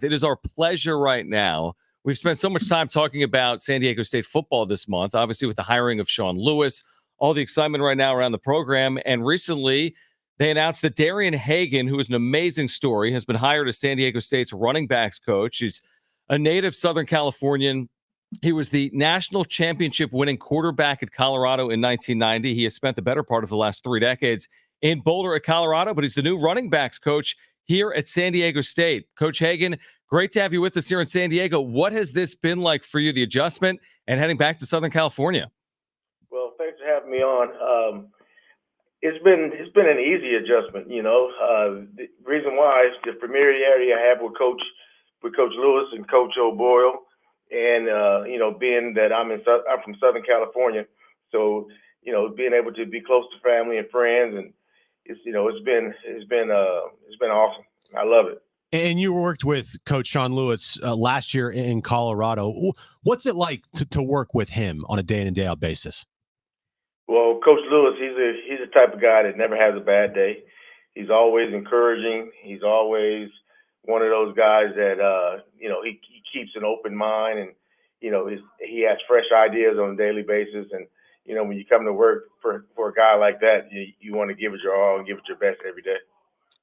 It is our pleasure right now. We've spent so much time talking about San Diego State football this month, obviously with the hiring of Sean Lewis, all the excitement right now around the program. And recently, they announced that Darian Hagan, who is an amazing story, has been hired as San Diego State's running backs coach. He's a native Southern Californian. He was the national championship winning quarterback at Colorado in 1990. He has spent the better part of the last 3 decades in Boulder at Colorado, but he's the new running backs coach here at San Diego State. Coach Hagan, great to have you with us here in San Diego. What has this been like for you, the adjustment and heading back to Southern California? Well, thanks for having me on. It's been an easy adjustment, The reason why is the familiarity I have with Coach Lewis and Coach O'Boyle, and being that I'm from Southern California, so being able to be close to family and friends, and it's been awesome. I love it. And you worked with Coach Sean Lewis last year in Colorado. What's it like to work with him on a day-in and day-out basis? Well, Coach Lewis, he's the type of guy that never has a bad day. He's always encouraging. He's always one of those guys that he keeps an open mind, and he has fresh ideas on a daily basis. And when you come to work for a guy like that, you want to give it your all and give it your best every day.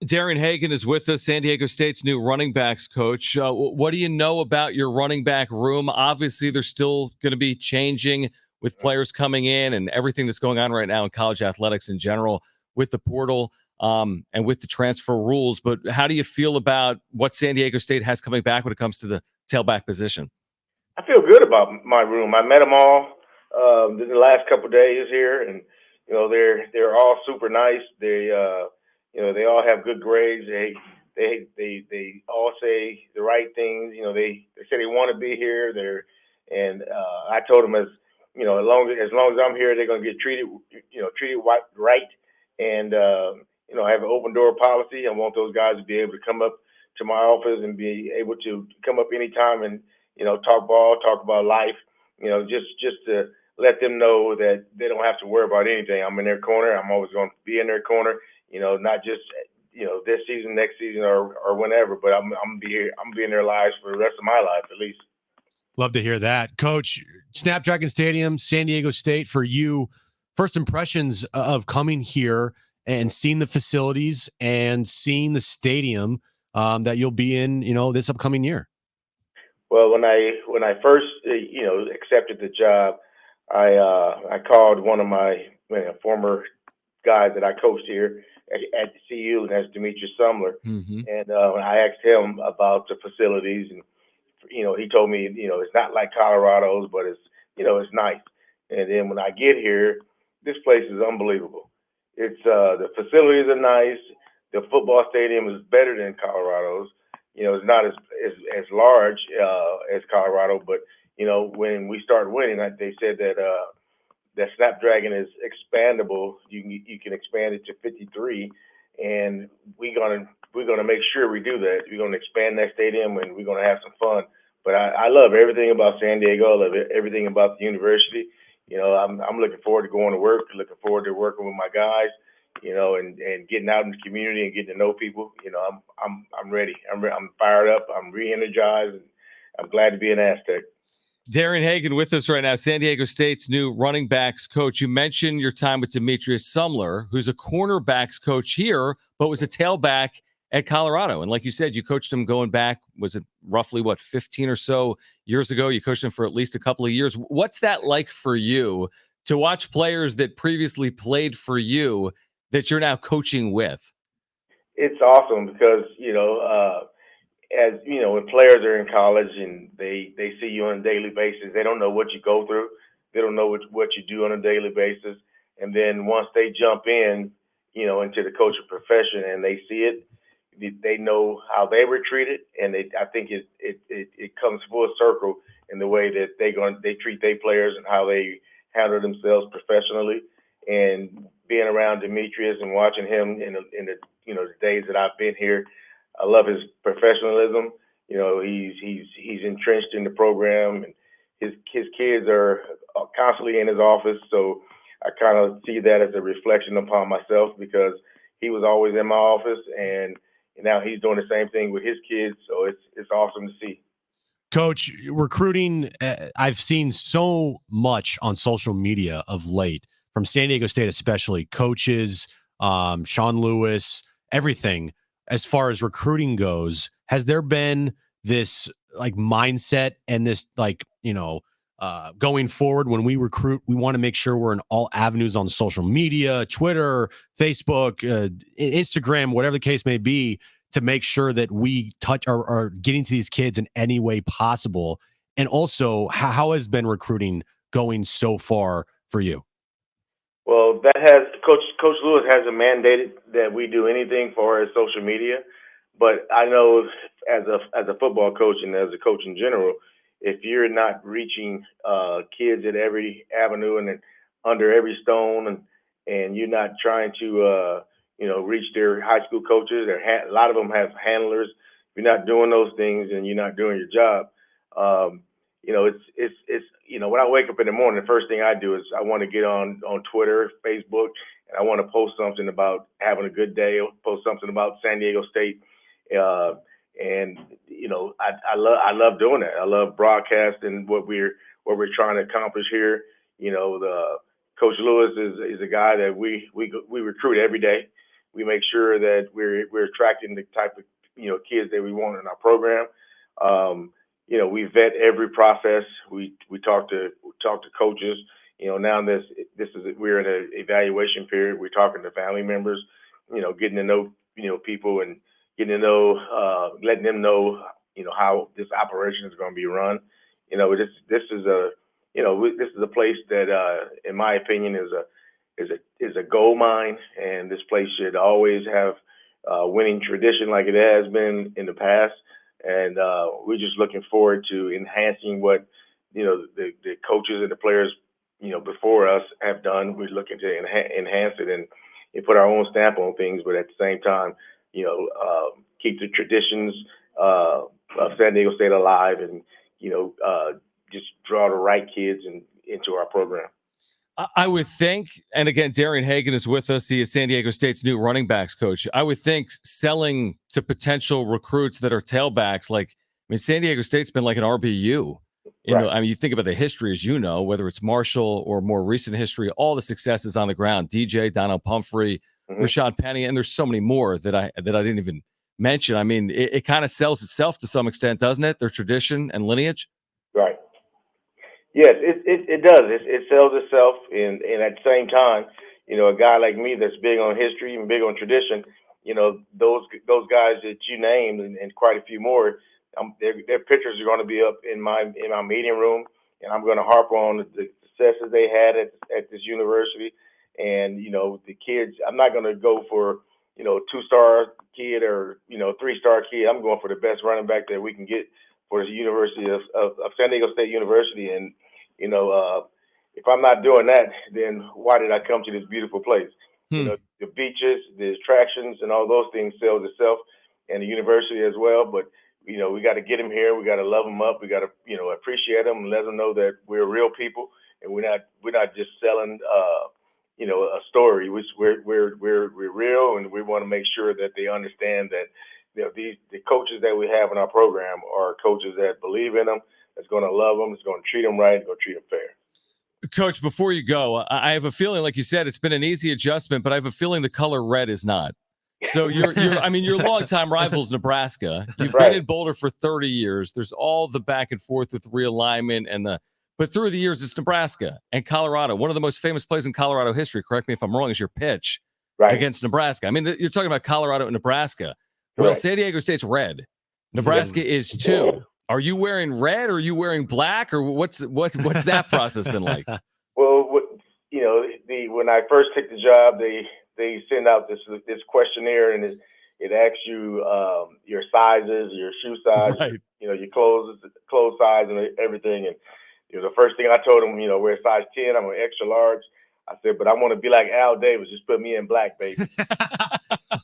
Darian Hagan is with us, San Diego State's new running backs coach. What do you know about your running back room? Obviously, they're still going to be changing with players coming in and everything that's going on right now in college athletics in general with the portal and with the transfer rules. But how do you feel about what San Diego State has coming back when it comes to the tailback position? I feel good about my room. I met them all in the last couple of days here, and they're all super nice. They all have good grades. They all say the right things. They say they want to be here. I told them as long as I'm here, they're gonna get treated right. And I have an open door policy. I want those guys to be able to come up to my office and be able to come up anytime and talk ball, talk about life. Just to let them know that they don't have to worry about anything. I'm in their corner. I'm always going to be in their corner. Not just this season, next season, or whenever. But I'm gonna be here. I'm gonna be in their lives for the rest of my life, at least. Love to hear that, Coach. Snapdragon Stadium, San Diego State. For you, first impressions of coming here and seeing the facilities and seeing the stadium that you'll be in, this upcoming year. Well, when I first accepted the job, I called one of my former guys that I coached here at the CU, and that's Demetrius Sumler. Mm-hmm. And I asked him about the facilities, and he told me it's not like Colorado's, but it's nice. And then when I get here, this place is unbelievable. It's the facilities are nice. The football stadium is better than Colorado's. It's not as large as Colorado, but when we start winning, they said that Snapdragon is expandable. You can expand it to 53, and we're gonna make sure we do that. We're gonna expand that stadium, and we're gonna have some fun. But I love everything about San Diego. I love everything about the university. I'm looking forward to going to work. Looking forward to working with my guys. And getting out in the community and getting to know people. I'm ready. I'm fired up. I'm re-energized. And I'm glad to be an Aztec. Darian Hagan with us right now, San Diego State's new running backs coach. You mentioned your time with Demetrius Sumler, who's a cornerbacks coach here, but was a tailback at Colorado. And like you said, you coached him going back, was it roughly, 15 or so years ago? You coached him for at least a couple of years. What's that like for you to watch players that previously played for you that you're now coaching with? It's awesome because, as when players are in college and they see you on a daily basis, they don't know what you go through. They don't know what you do on a daily basis. And then once they jump in, into the coaching profession and they see it, they know how they were treated. And I think it comes full circle in the way that they treat their players and how they handle themselves professionally. And being around Demetrius and watching him in the days that I've been here, I love his professionalism. He's entrenched in the program, and his kids are constantly in his office. So I kind of see that as a reflection upon myself because he was always in my office, and and now he's doing the same thing with his kids. So it's awesome to see. Coach, recruiting, I've seen so much on social media of late from San Diego State, especially coaches, Sean Lewis, everything as far as recruiting goes. Has there been this like mindset and this going forward when we recruit, we want to make sure we're in all avenues on social media, Twitter, Facebook, Instagram, whatever the case may be, to make sure that we touch or are getting to these kids in any way possible? And also, how has been recruiting going so far for you? Well, that has Coach Lewis hasn't mandated that we do anything for his social media, but I know as a football coach and as a coach in general, if you're not reaching kids at every avenue and under every stone, and you're not trying to reach their high school coaches, a lot of them have handlers. If you're not doing those things and you're not doing your job, it's when I wake up in the morning, the first thing I do is I want to get on Twitter, Facebook, and I want to post something about having a good day, post something about San Diego State. I love doing that. I love broadcasting what we're trying to accomplish here. The Coach Lewis is a guy that we recruit every day. We make sure that we're attracting the type of kids that we want in our program. We vet every process. We talk to coaches. Now we're in an evaluation period. We're talking to family members. Getting to know people and getting to know, letting them know how this operation is going to be run. This is a place that, in my opinion, is a gold mine, and this place should always have winning tradition like it has been in the past. And we're just looking forward to enhancing what the coaches and the players before us have done. We're looking to enhance it and put our own stamp on things, but at the same time, keep the traditions of San Diego State alive, and just draw the right kids into our program. I would think, and again, Darian Hagan is with us. He is San Diego State's new running backs coach. I would think selling to potential recruits that are tailbacks, San Diego State's been like an RBU. You think about the history, as you know, whether it's Marshall or more recent history, all the successes on the ground. DJ, Donald Pumphrey, Rashad Penny, and there's so many more that I didn't even mention. It kind of sells itself to some extent, doesn't it? Their tradition and lineage. Right. Yes, it does. It sells itself, and at the same time, a guy like me that's big on history and big on tradition, those guys that you named and quite a few more, their pictures are going to be up in my meeting room, and I'm going to harp on the successes they had at this university, and the kids. I'm not going to go for 2-star kid or 3-star kid. I'm going for the best running back that we can get for the University of San Diego State University. And if I'm not doing that, then why did I come to this beautiful place? The beaches, the attractions, and all those things sells itself, and the university as well. But we got to get them here. We got to love them up. We got to appreciate them and let them know that we're real people, and we're not just selling a story. We're real, and we want to make sure that they understand that the coaches that we have in our program are coaches that believe in them, that's going to love them, that's going to treat them right, going to treat them fair. Coach, before you go, I have a feeling, like you said, it's been an easy adjustment, but I have a feeling the color red is not. So you're longtime rivals, Nebraska. You've been in Boulder for 30 years. There's all the back and forth with realignment but through the years, it's Nebraska and Colorado. One of the most famous plays in Colorado history, correct me if I'm wrong, is your pitch against Nebraska. You're talking about Colorado and Nebraska. Well, San Diego State's red. Nebraska is too. Are you wearing red, or are you wearing black, or what's that process been like? Well, when I first took the job, they send out this questionnaire, and it asks you your sizes, your shoe size, your clothes size, and everything. And the first thing I told them, we're size 10. I'm an extra large. I said, but I want to be like Al Davis. Just put me in black, baby.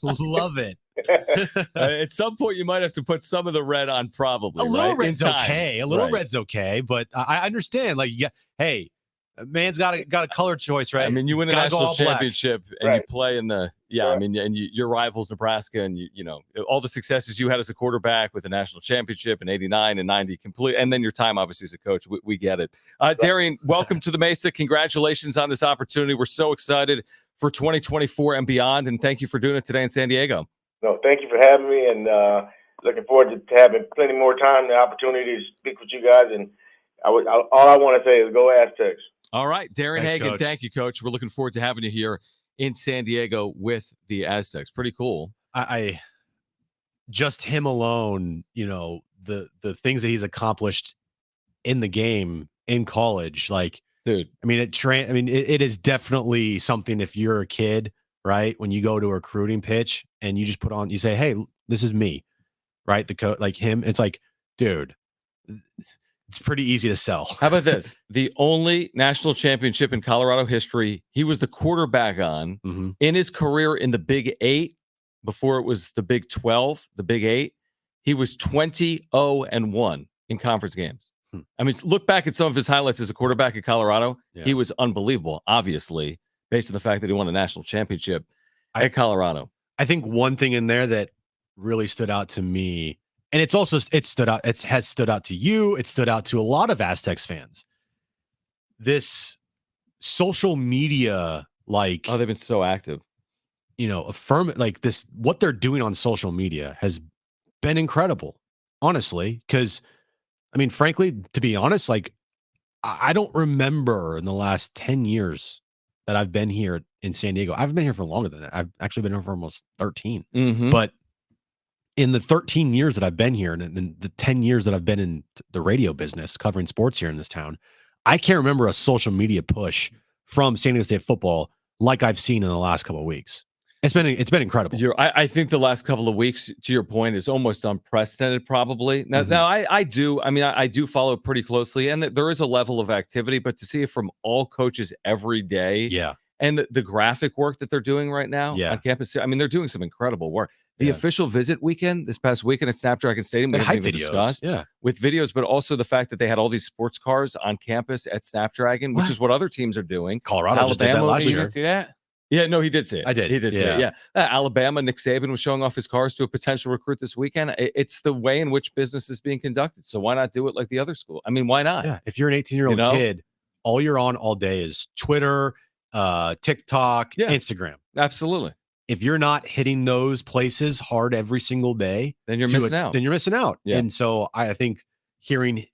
Love it. At some point, you might have to put some of the red on, probably. A little red's okay. A little red's okay, but I understand. man's got a color choice, right? I mean, you win a Gotta go national all black. championship and you Right. play in the I mean, and your rivals Nebraska, and you know all the successes you had as a quarterback with a national championship in '89 and '90, complete, and then your time obviously as a coach. We get it. Darian, welcome to the Mesa. Congratulations on this opportunity. We're so excited for 2024 and beyond, and thank you for doing it today in San Diego. No, thank you for having me, and looking forward to having plenty more time, the opportunity to speak with you guys. And all I want to say is go Aztecs. All right, Darian Thanks, Hagan, Coach. thank you, Coach. We're looking forward to having you here in San Diego with the Aztecs. Pretty cool. I just him alone, you know, the things that he's accomplished in the game in college, like, Dude, I mean, it is definitely something. If you're a kid, right, when you go to a recruiting pitch and you just put on, you say, "Hey, this is me," right? The coach, like him, it's like, dude, it's pretty easy to sell. how about this? The only national championship in Colorado history he was the quarterback on Mhm. in his career in the Big 8, before it was the Big 12, the Big 8. He was 20-0-1 in conference games. I mean, look back at some of his highlights as a quarterback at Colorado. Yeah. He was unbelievable, obviously, based on the fact that he won a national championship at Colorado. I think one thing in there that really stood out to me, and it has stood out to you, it stood out to a lot of Aztecs fans. This social media, like, Oh, they've been so active. you know, like this, what they're doing on social media has been incredible, honestly. Because, I mean, frankly, to be honest, like, I don't remember in the last 10 years that I've been here in San Diego. I've been here for longer than that. I've actually been here for almost 13. Mm-hmm. But in the 13 years that I've been here, and then the 10 years that I've been in the radio business covering sports here in this town, I can't remember a social media push from San Diego State football like I've seen in the last couple of weeks. It's been incredible. I think the last couple of weeks, to your point, is almost unprecedented, probably. Now, I do follow pretty closely, and there is a level of activity, but to see it from all coaches every day, Yeah. and the graphic work that they're doing right now on campus, I mean, they're doing some incredible work. The official visit weekend, this past weekend at Snapdragon Stadium, They we hype haven't even videos, discussed, with videos, but also the fact that they had all these sports cars on campus at Snapdragon, which is what other teams are doing. Colorado just did that last You year. didn't see that? Yeah, no, he did say it. I did. He did say it. Yeah. Alabama, Nick Saban was showing off his cars to a potential recruit this weekend. It's the way in which business is being conducted. So why not do it like the other school? I mean, why not? Yeah. If you're an 18-year-old kid, all you're on all day is Twitter, TikTok, Instagram. Absolutely. If you're not hitting those places hard every single day, then you're missing out. Then you're missing out. Yeah. And so I think hearing,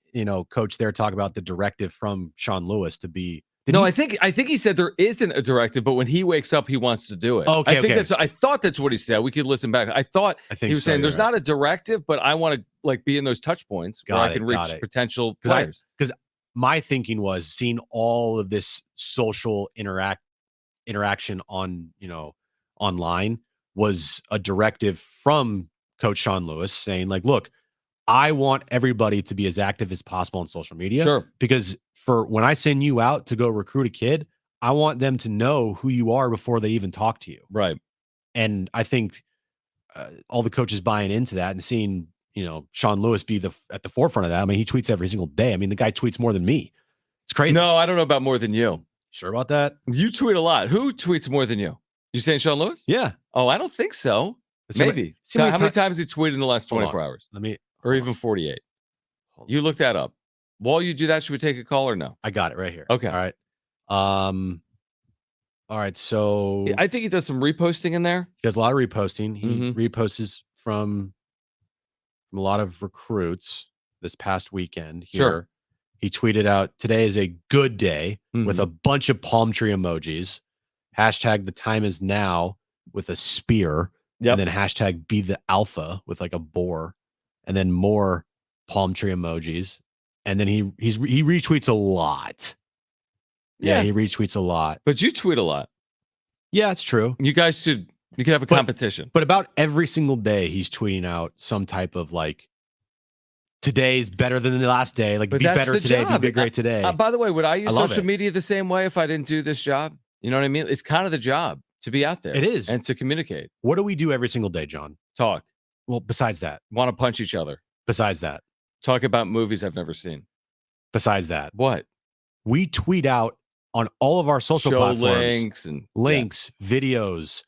Coach there talk about the directive from Sean Lewis to be. I think he said there isn't a directive, but when he wakes up, he wants to do it. Okay, I thought that's what he said. We could listen back. I think he was saying there's not a directive, but I want to be in those touch points where I can reach potential players. Because my thinking was seeing all of this social interaction on, online was a directive from Coach Sean Lewis saying, like, look, I want everybody to be as active as possible on social media. Sure. Because for when I send you out to go recruit a kid, I want them to know who you are before they even talk to you. Right. And I think all the coaches buying into that and seeing, Sean Lewis be at the forefront of that. I mean, he tweets every single day. I mean, the guy tweets more than me. It's crazy. No, I don't know about more than you. Sure about that? You tweet a lot. Who tweets more than you? You saying Sean Lewis? Yeah. Oh, I don't think so. Maybe. How many times he tweeted in the last 24 hours? Or even 48. You look that up. While you do that, should we take a call or no? I got it right here. Okay. All right. All right. So I think he does some reposting in there. He does a lot of reposting. He reposts from a lot of recruits this past weekend here. Sure. He tweeted out, "Today is a good day," with a bunch of palm tree emojis. Hashtag the time is now with a spear. Yep. And then hashtag be the alpha with like a boar. And then more palm tree emojis. And then he retweets a lot. Yeah, he retweets a lot. But you tweet a lot. Yeah, it's true. You could have a competition. But about every single day, he's tweeting out some type of like, today's better than the last day. Like, be better today. Be great today. By the way, would I use social media the same way if I didn't do this job? You know what I mean? It's kind of the job to be out there. It is. And to communicate. What do we do every single day, John? Talk. Well, besides that. Want to punch each other. Besides that. Talk about movies I've never seen. Besides that. What? We tweet out on all of our social Show platforms. links Videos,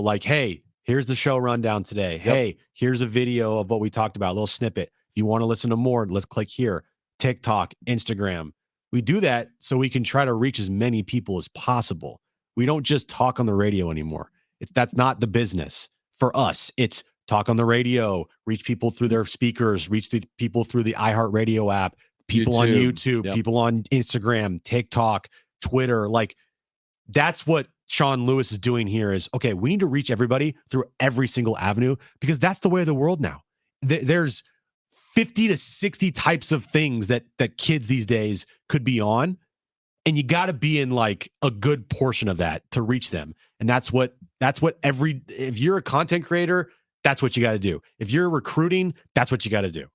like, hey, here's the show rundown today. Yep. Hey, here's a video of what we talked about, a little snippet. If you want to listen to more, let's click here. TikTok, Instagram. We do that so we can try to reach as many people as possible. We don't just talk on the radio anymore. That's not the business. For us, it's talk on the radio, reach people through their speakers, reach people through the iHeartRadio app, people on YouTube, Yep. people on Instagram, TikTok, Twitter. Like, that's what Sean Lewis is doing here is, okay, we need to reach everybody through every single avenue because that's the way of the world now. There's 50 to 60 types of things that kids these days could be on. And you got to be in like a good portion of that to reach them. And that's what if you're a content creator, that's what you got to do. If you're recruiting, that's what you got to do.